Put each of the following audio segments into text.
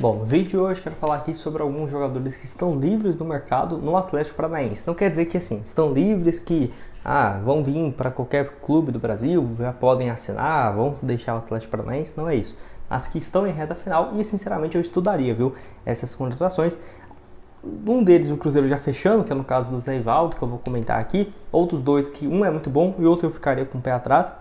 Bom, no vídeo de hoje quero falar aqui sobre alguns jogadores que estão livres no mercado no Atlético Paranaense. Não quer dizer que assim, estão livres que vão vir para qualquer clube do Brasil, já podem assinar, vão deixar o Atlético Paranaense, não é isso. As que estão em reta final e sinceramente eu estudaria, viu, essas contratações. Um deles o Cruzeiro já fechando, que é no caso do Zé Ivaldo, que eu vou comentar aqui. Outros dois que um é muito bom e outro eu ficaria com o pé atrás.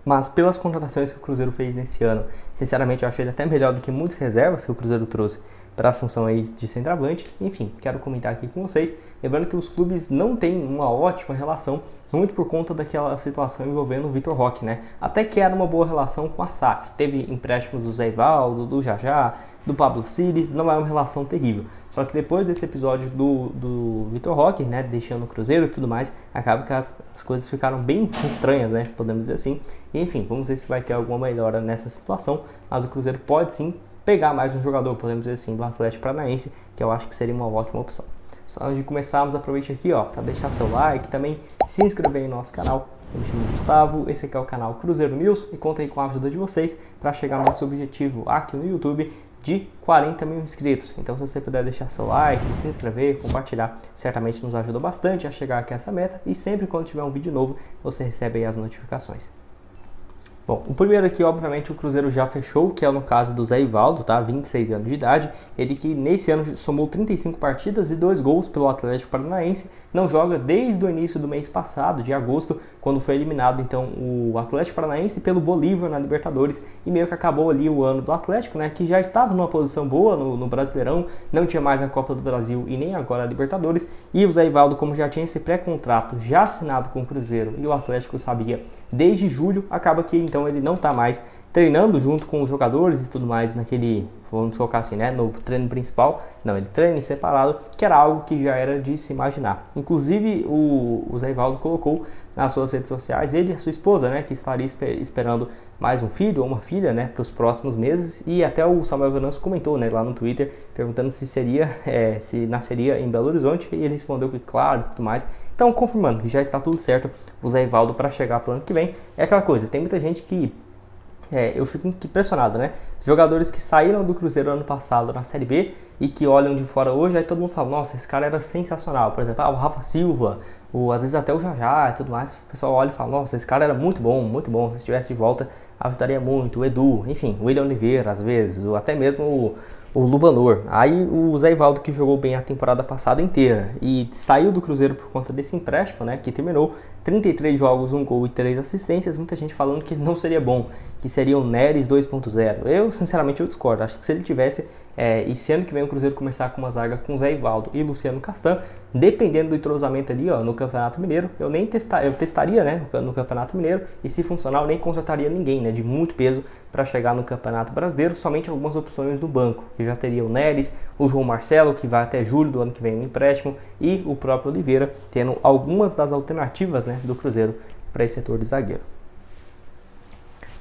Mas pelas contratações que o Cruzeiro fez nesse ano, sinceramente eu achei ele até melhor do que muitas reservas que o Cruzeiro trouxe para a função aí de centroavante. Enfim, quero comentar aqui com vocês. Lembrando que os clubes não têm uma ótima relação, muito por conta daquela situação envolvendo o Vitor Roque, né? Até que era uma boa relação com a SAF. Teve empréstimos do Zé Ivaldo, do Jajá, do Pablo Cires, não é uma relação terrível. Só que depois desse episódio do Vitor Roque, né, deixando o Cruzeiro e tudo mais, acaba que as coisas ficaram bem estranhas, né, podemos dizer assim. E, enfim, vamos ver se vai ter alguma melhora nessa situação, mas o Cruzeiro pode sim pegar mais um jogador, podemos dizer assim, do Atlético Paranaense, que eu acho que seria uma ótima opção. Só antes de começarmos, aproveite aqui, ó, para deixar seu like, também se inscrever no nosso canal. Eu me chamo Gustavo, esse aqui é o canal Cruzeiro News e conto aí com a ajuda de vocês para chegarmos nesse objetivo aqui no YouTube de 40 mil inscritos. Então, se você puder deixar seu like, se inscrever, compartilhar, certamente nos ajuda bastante a chegar aqui a essa meta. E sempre quando tiver um vídeo novo, você recebe aí as notificações. Bom, o primeiro aqui, obviamente, o Cruzeiro já fechou, que é no caso do Zé Ivaldo, tá? 26 anos de idade. Ele que nesse ano somou 35 partidas e 2 gols pelo Atlético Paranaense. Não joga desde o início do mês passado, de agosto, quando foi eliminado, então, o Atlético Paranaense pelo Bolívar na Libertadores. E meio que acabou ali o ano do Atlético, né? Que já estava numa posição boa no Brasileirão, não tinha mais a Copa do Brasil e nem agora a Libertadores. E o Zé Ivaldo, como já tinha esse pré-contrato já assinado com o Cruzeiro e o Atlético sabia desde julho, acaba que então ele não está mais treinando junto com os jogadores e tudo mais naquele, vamos colocar assim, né, no treino principal. Não, ele treina em separado, que era algo que já era de se imaginar. Inclusive o Zé Ivaldo colocou nas suas redes sociais, ele e a sua esposa, né, que estaria esperando mais um filho ou uma filha, né, para os próximos meses. E até o Samuel Venâncio comentou, né, lá no Twitter, perguntando se se nasceria em Belo Horizonte, e ele respondeu que claro e tudo mais. Então, confirmando que já está tudo certo, o Zé Ivaldo para chegar para o ano que vem. É aquela coisa, tem muita gente que eu fico impressionado, né? Jogadores que saíram do Cruzeiro ano passado na Série B e que olham de fora hoje, aí todo mundo fala, nossa, esse cara era sensacional. Por exemplo, o Rafa Silva, às vezes até o Jajá e tudo mais, o pessoal olha e fala, nossa, esse cara era muito bom, se estivesse de volta ajudaria muito. O Edu, enfim, o William Oliveira às vezes, ou até mesmo o Luvanor. Aí o Zé Ivaldo, que jogou bem a temporada passada inteira e saiu do Cruzeiro por conta desse empréstimo, né, que terminou 33 jogos, 1 gol e 3 assistências, muita gente falando que não seria bom, que seria o Neres 2.0. Eu, sinceramente, eu discordo. Acho que se ele tivesse, e se ano que vem o Cruzeiro começar com uma zaga com Zé Ivaldo e Luciano Castan, dependendo do entrosamento ali, ó, no Campeonato Mineiro, eu testaria, né, no Campeonato Mineiro, e se funcionar, eu nem contrataria ninguém, né, de muito peso para chegar no Campeonato Brasileiro, somente algumas opções do banco, que já teria o Neres, o João Marcelo, que vai até julho do ano que vem no empréstimo, e o próprio Oliveira, tendo algumas das alternativas, né, do Cruzeiro para esse setor de zagueiro.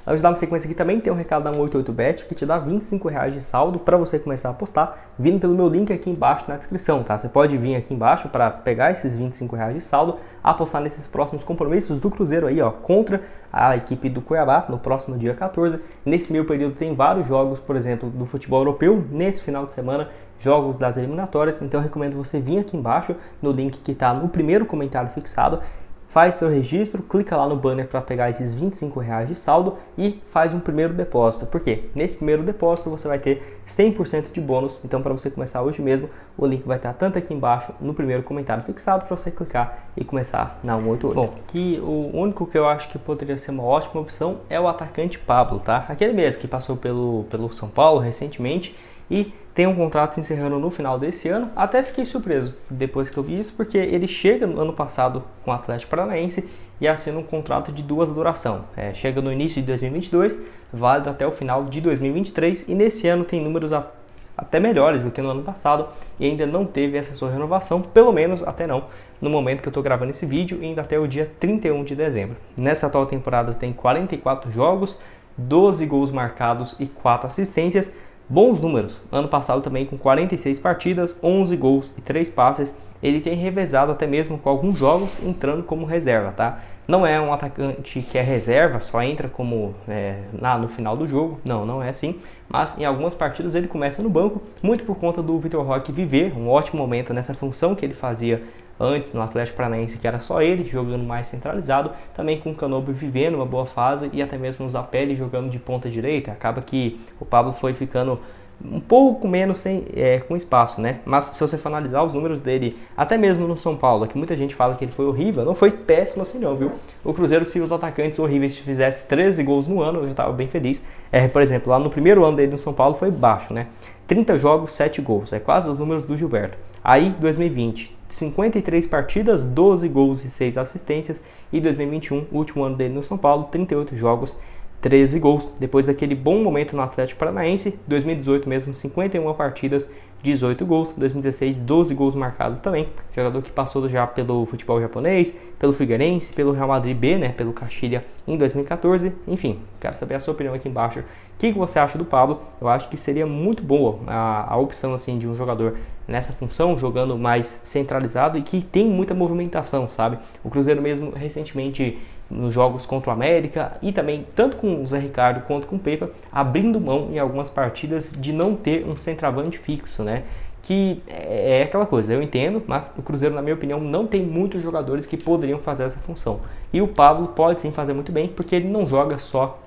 Antes de dar uma sequência aqui também, tem um recado da 188bet que te dá R$25 de saldo para você começar a apostar, vindo pelo meu link aqui embaixo na descrição, tá? Você pode vir aqui embaixo para pegar esses R$25 de saldo, apostar nesses próximos compromissos do Cruzeiro aí, ó, contra a equipe do Cuiabá no próximo dia 14. Nesse meio período tem vários jogos, por exemplo, do futebol europeu, nesse final de semana, jogos das eliminatórias, então eu recomendo você vir aqui embaixo no link que está no primeiro comentário fixado. Faz seu registro, clica lá no banner para pegar esses R$25 de saldo e faz um primeiro depósito. Por quê? Nesse primeiro depósito você vai ter 100% de bônus. Então, para você começar hoje mesmo, o link vai estar tanto aqui embaixo no primeiro comentário fixado para você clicar e começar na 188. Bom, que o único que eu acho que poderia ser uma ótima opção é o atacante Pablo, tá? Aquele mesmo que passou pelo São Paulo recentemente e tem um contrato se encerrando no final desse ano. Até fiquei surpreso depois que eu vi isso, porque ele chega no ano passado com o Atlético Paranaense e assina um contrato de duração. Chega no início de 2022, válido até o final de 2023, e nesse ano tem números até melhores do que no ano passado e ainda não teve essa sua renovação, pelo menos até não no momento que eu estou gravando esse vídeo, e ainda até o dia 31 de dezembro. Nessa atual temporada tem 44 jogos, 12 gols marcados e 4 assistências. Bons números, ano passado também com 46 partidas, 11 gols e 3 passes. Ele tem revezado até mesmo com alguns jogos entrando como reserva, tá? Não é um atacante que é reserva, só entra como no final do jogo, não é assim, mas em algumas partidas ele começa no banco, muito por conta do Vitor Roque viver um ótimo momento nessa função que ele fazia antes no Atlético Paranaense, que era só ele, jogando mais centralizado, também com o Canobi vivendo uma boa fase e até mesmo o Zapelli jogando de ponta direita. Acaba que o Pablo foi ficando um pouco menos com espaço, né? Mas se você for analisar os números dele, até mesmo no São Paulo, que muita gente fala que ele foi horrível, não foi péssimo assim não, viu? O Cruzeiro, se os atacantes horríveis fizessem 13 gols no ano, eu já estava bem feliz. Por exemplo, lá no primeiro ano dele no São Paulo foi baixo, né? 30 jogos, 7 gols, é quase os números do Gilberto. Aí, 2020, 53 partidas, 12 gols e 6 assistências. E 2021, o último ano dele no São Paulo, 38 jogos, 13 gols, depois daquele bom momento no Atlético Paranaense. 2018 mesmo, 51 partidas, 18 gols. 2016, 12 gols marcados também. Jogador que passou já pelo futebol japonês, pelo Figueirense, pelo Real Madrid B, né, pelo Castilha em 2014. Enfim, quero saber a sua opinião aqui embaixo. O que você acha do Pablo? Eu acho que seria muito boa a opção assim, de um jogador nessa função, jogando mais centralizado e que tem muita movimentação, sabe? O Cruzeiro mesmo recentemente, nos jogos contra o América e também tanto com o Zé Ricardo quanto com o Pepa, abrindo mão em algumas partidas de não ter um centroavante fixo, né? Que é aquela coisa, eu entendo, mas o Cruzeiro, na minha opinião, não tem muitos jogadores que poderiam fazer essa função. E o Pablo pode sim fazer muito bem, porque ele não joga só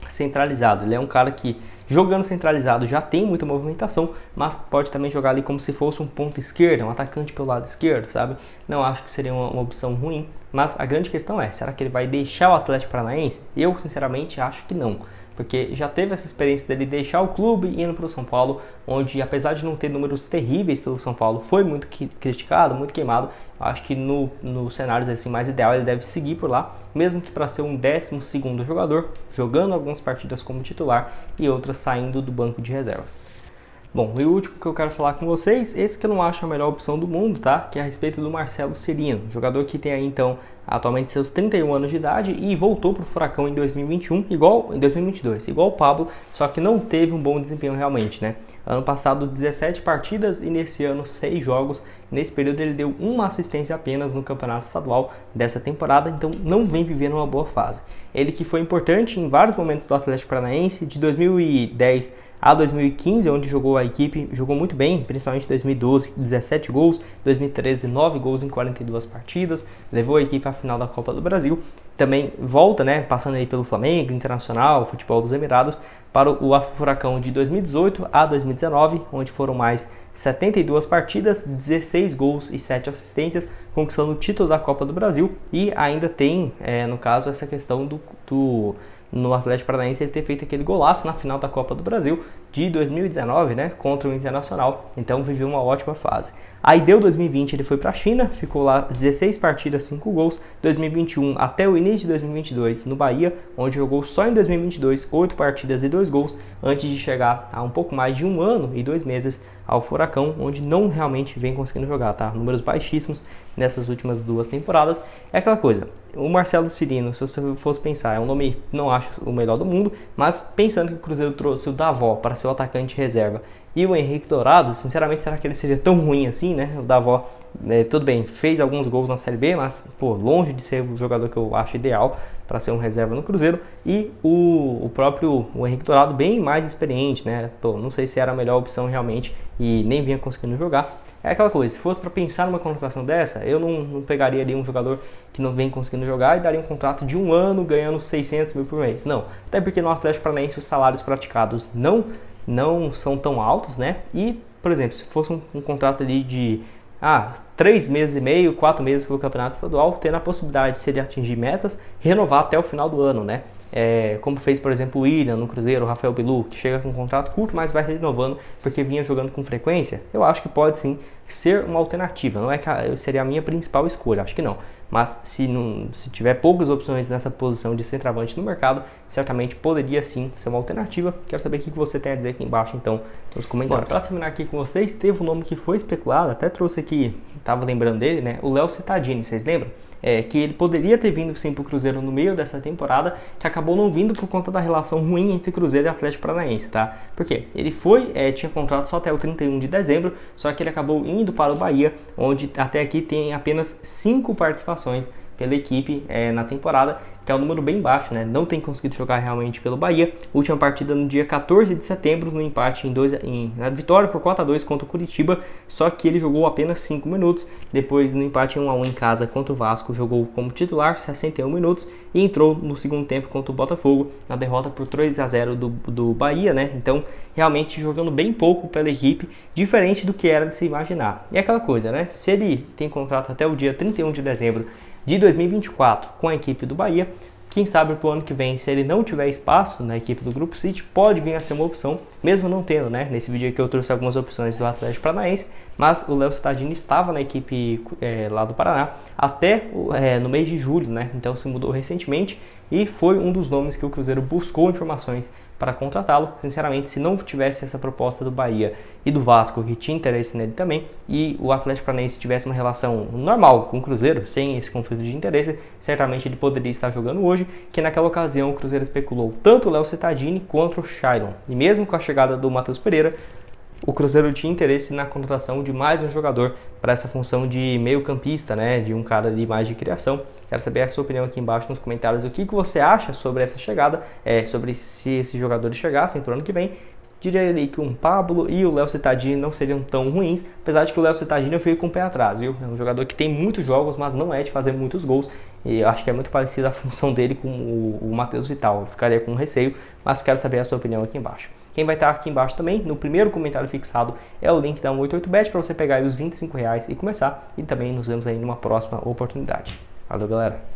centralizado, ele é um cara que jogando centralizado já tem muita movimentação, mas pode também jogar ali como se fosse um ponta esquerda, um atacante pelo lado esquerdo, sabe? Não acho que seria uma opção ruim, mas a grande questão é, será que ele vai deixar o Atlético Paranaense? Eu sinceramente acho que não, porque já teve essa experiência dele deixar o clube indo para o São Paulo, onde apesar de não ter números terríveis pelo São Paulo, foi muito criticado, muito queimado. Acho que no cenários assim mais ideal ele deve seguir por lá, mesmo que para ser um 12º jogador, jogando algumas partidas como titular e outras saindo do banco de reservas. Bom, e o último que eu quero falar com vocês, esse que eu não acho a melhor opção do mundo, tá? Que é a respeito do Marcelo Cirino, jogador que tem aí então atualmente seus 31 anos de idade e voltou para o Furacão em 2021, em 2022, igual o Pablo, só que não teve um bom desempenho realmente, né? Ano passado 17 partidas e nesse ano 6 jogos. Nesse período ele deu uma assistência apenas no campeonato estadual dessa temporada, então não vem vivendo uma boa fase. Ele que foi importante em vários momentos do Atlético Paranaense, de 2010 a 2015, onde jogou a equipe, jogou muito bem, principalmente em 2012, 17 gols, 2013, 9 gols em 42 partidas, levou a equipe à final da Copa do Brasil. Também volta, né, passando aí pelo Flamengo, Internacional, Futebol dos Emirados, para o Furacão de 2018 a 2019, onde foram mais 72 partidas, 16 gols e 7 assistências, conquistando o título da Copa do Brasil. E ainda tem, no caso, essa questão no Atlético Paranaense ele ter feito aquele golaço na final da Copa do Brasil de 2019, né, contra o Internacional. Então viveu uma ótima fase. Aí deu 2020, ele foi para a China, ficou lá 16 partidas, 5 gols. 2021 até o início de 2022 no Bahia, onde jogou só em 2022 8 partidas e 2 gols, antes de chegar a um pouco mais de 1 ano e 2 meses ao Furacão, onde não realmente vem conseguindo jogar, tá? Números baixíssimos nessas últimas 2 temporadas. É aquela coisa, o Marcelo Cirino, se você fosse pensar, é um nome, não acho o melhor do mundo, mas pensando que o Cruzeiro trouxe o Davó para ser o atacante reserva e o Henrique Dourado, sinceramente, será que ele seria tão ruim assim, né? O Davó, tudo bem, fez alguns gols na Série B, mas, pô, longe de ser o jogador que eu acho ideal para ser um reserva no Cruzeiro. E o próprio Henrique Dourado, bem mais experiente, né? Pô, não sei se era a melhor opção realmente e nem vinha conseguindo jogar. É aquela coisa, se fosse para pensar numa contratação dessa, eu não pegaria ali um jogador que não vem conseguindo jogar e daria um contrato de 1 ano ganhando 600 mil por mês. Não, até porque no Atlético Paranaense os salários praticados não são tão altos, né? E, por exemplo, se fosse um contrato ali de 3 meses e meio, 4 meses pelo Campeonato Estadual, tendo a possibilidade, se ele atingir metas, renovar até o final do ano, né? Como fez, por exemplo, o William no Cruzeiro, o Rafael Bilu, que chega com um contrato curto, mas vai renovando porque vinha jogando com frequência. Eu acho que pode sim ser uma alternativa, não é que seria a minha principal escolha, acho que não. Mas se tiver poucas opções nessa posição de centroavante no mercado, certamente poderia sim ser uma alternativa. Quero saber o que você tem a dizer aqui embaixo, então, nos comentários. Para terminar aqui com vocês, teve um nome que foi especulado, até trouxe aqui, estava lembrando dele, né? O Léo Cittadini, vocês lembram? Que ele poderia ter vindo sim para o Cruzeiro no meio dessa temporada, que acabou não vindo por conta da relação ruim entre Cruzeiro e Atlético Paranaense, tá? Por quê? Ele tinha contrato só até o 31 de dezembro, só que ele acabou indo para o Bahia, onde até aqui tem apenas 5 participações pela equipe na temporada, que é um número bem baixo, né? Não tem conseguido jogar realmente pelo Bahia. Última partida no dia 14 de setembro, no empate na vitória por 4-2 contra o Curitiba, só que ele jogou apenas 5 minutos. Depois, no empate 1-1 em casa contra o Vasco, jogou como titular 61 minutos e entrou no segundo tempo contra o Botafogo, na derrota por 3-0 do Bahia, né? Então, realmente jogando bem pouco pela equipe, diferente do que era de se imaginar. E é aquela coisa, né? Se ele tem contrato até o dia 31 de dezembro de 2024 com a equipe do Bahia, quem sabe para o ano que vem, se ele não tiver espaço na equipe do Grupo City, pode vir a ser uma opção, mesmo não tendo, né? Nesse vídeo aqui eu trouxe algumas opções do Atlético Paranaense, mas o Léo Cittadini estava na equipe lá do Paraná até no mês de julho, né? Então se mudou recentemente e foi um dos nomes que o Cruzeiro buscou informações para contratá-lo. Sinceramente, se não tivesse essa proposta do Bahia e do Vasco, que tinha interesse nele também, e o Atlético Paranaense tivesse uma relação normal com o Cruzeiro, sem esse conflito de interesse, certamente ele poderia estar jogando hoje, que naquela ocasião o Cruzeiro especulou tanto o Léo Cittadini quanto o Shailon. E mesmo com a chegada do Matheus Pereira, o Cruzeiro tinha interesse na contratação de mais um jogador para essa função de meio campista, né, de um cara ali mais de criação. Quero saber a sua opinião aqui embaixo nos comentários, o que você acha sobre essa chegada, sobre se esses jogadores chegassem para o ano que vem. Diria ali que um Pablo e o Léo Cittadini não seriam tão ruins, apesar de que o Léo Cittadini eu fico com o pé atrás, viu? É um jogador que tem muitos jogos, mas não é de fazer muitos gols, e eu acho que é muito parecida a função dele com o Matheus Vital. Eu ficaria com receio, mas quero saber a sua opinião aqui embaixo. Quem vai estar aqui embaixo também, no primeiro comentário fixado, é o link da 188bet para você pegar aí os R$25 e começar. E também nos vemos aí numa próxima oportunidade. Valeu, galera!